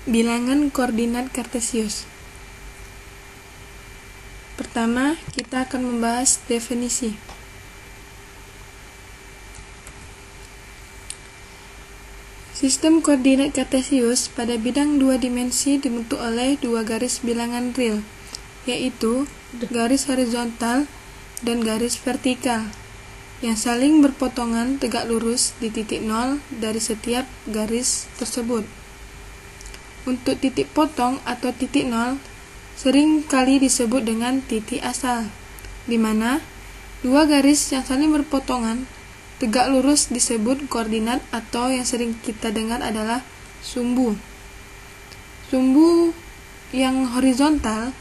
Bilangan koordinat kartesius. Pertama, kita akan membahas definisi. Sistem koordinat kartesius pada bidang dua dimensi dibentuk oleh dua garis bilangan real, yaitu garis horizontal dan garis vertikal, yang saling berpotongan tegak lurus di titik nol dari setiap garis tersebut. Untuk titik potong atau titik nol sering kali disebut dengan titik asal, di mana dua garis yang saling berpotongan tegak lurus disebut koordinat, atau yang sering kita dengar adalah sumbu. Sumbu yang horizontal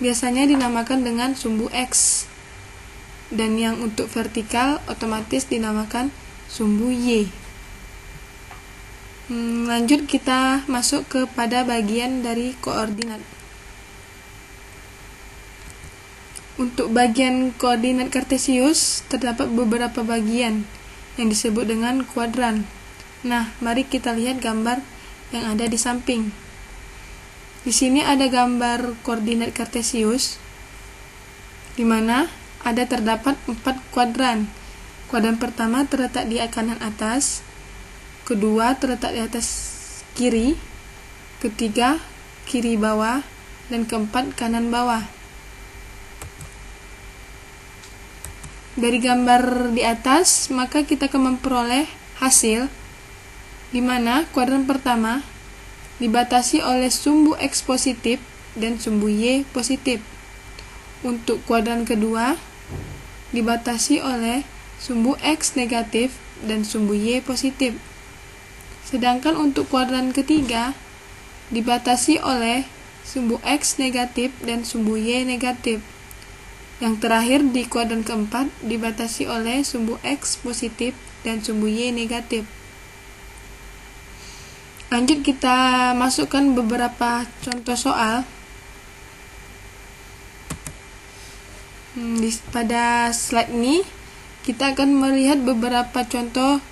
biasanya dinamakan dengan sumbu X, dan yang untuk vertikal otomatis dinamakan sumbu Y. Lanjut, kita masuk kepada bagian dari koordinat. Untuk bagian koordinat kartesius terdapat beberapa bagian yang disebut dengan kuadran. Nah, mari kita lihat gambar yang ada di samping. Di sini ada gambar koordinat kartesius, di mana terdapat 4 kuadran. Kuadran pertama terletak di kanan atas, kedua terletak di atas kiri, ketiga kiri bawah, dan keempat kanan bawah. Dari gambar di atas, maka kita akan memperoleh hasil di mana kuadran pertama dibatasi oleh sumbu X positif dan sumbu Y positif. Untuk kuadran kedua dibatasi oleh sumbu X negatif dan sumbu Y positif. Sedangkan untuk kuadran ketiga dibatasi oleh sumbu X negatif dan sumbu Y negatif. Yang terakhir di kuadran keempat dibatasi oleh sumbu X positif dan sumbu Y negatif. Lanjut, kita masukkan beberapa contoh soal. Pada slide ini kita akan melihat beberapa contoh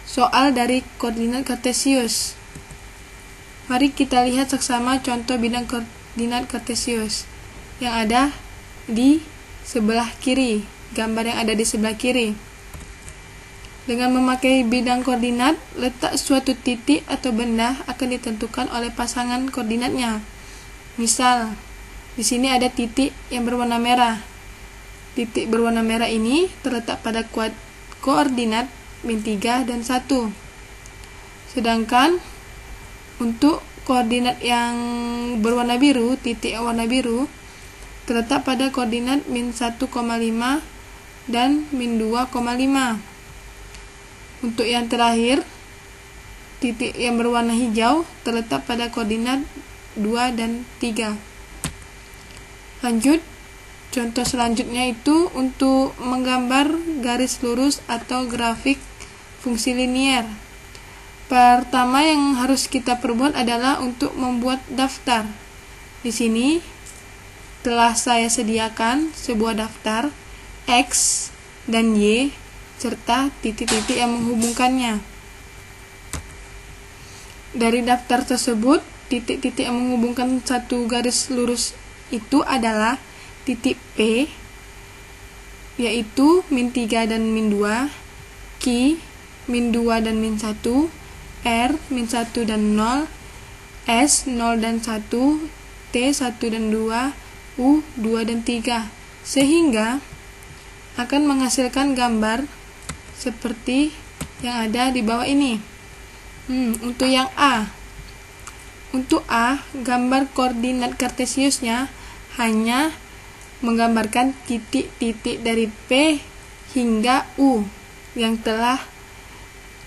soal dari koordinat kartesius. Mari kita lihat seksama contoh bidang koordinat kartesius yang ada di sebelah kiri, gambar yang ada di sebelah kiri. Dengan memakai bidang koordinat, letak suatu titik atau benda akan ditentukan oleh pasangan koordinatnya. Misal, di sini ada titik yang berwarna merah. Titik berwarna merah ini terletak pada koordinat -3 dan 1. Sedangkan untuk koordinat yang berwarna biru, titik yang warna biru terletak pada koordinat -1,5 dan -2,5. Untuk yang terakhir, titik yang berwarna hijau terletak pada koordinat 2 dan 3. Lanjut, contoh selanjutnya itu untuk menggambar garis lurus atau grafik fungsi linier. Pertama yang harus kita perbuat adalah untuk membuat daftar. Di sini telah saya sediakan sebuah daftar X dan Y serta titik-titik yang menghubungkannya. Dari daftar tersebut, titik-titik yang menghubungkan satu garis lurus itu adalah titik P, yaitu -3 dan -2, Q, -2 dan -1, R, -1 dan 0, S, 0 dan 1, T, 1 dan 2, U, 2 dan 3, sehingga akan menghasilkan gambar seperti yang ada di bawah ini. Untuk yang A, gambar koordinat kartesiusnya hanya menggambarkan titik-titik dari P hingga U yang telah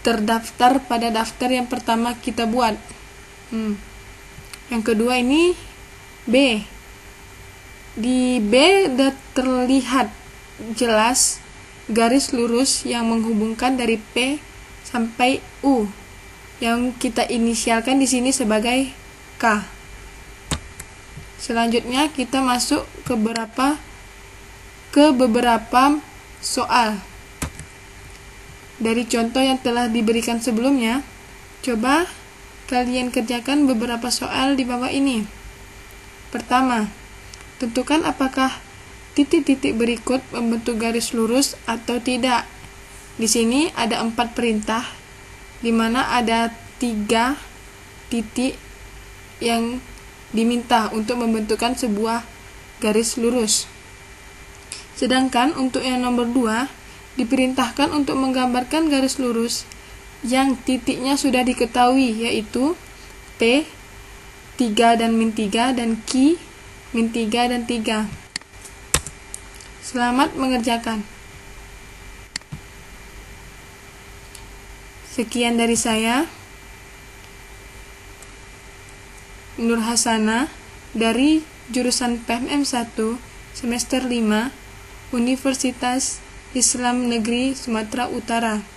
terdaftar pada daftar yang pertama kita buat. Yang kedua ini B. Di B terlihat jelas garis lurus yang menghubungkan dari P sampai U, yang kita inisialkan di sini sebagai K. Selanjutnya kita masuk ke beberapa soal. Dari contoh yang telah diberikan sebelumnya, coba kalian kerjakan beberapa soal di bawah ini. Pertama, tentukan apakah titik-titik berikut membentuk garis lurus atau tidak. Di sini ada 4 perintah, di mana ada 3 titik yang diminta untuk membentukkan sebuah garis lurus. Sedangkan untuk yang nomor 2, diperintahkan untuk menggambarkan garis lurus yang titiknya sudah diketahui, yaitu P, 3 dan min 3, dan Q, min 3 dan 3. Selamat mengerjakan. Sekian dari saya, Nur Hasana, dari jurusan PMM 1, semester 5, Universitas Islam Negeri Sumatera Utara.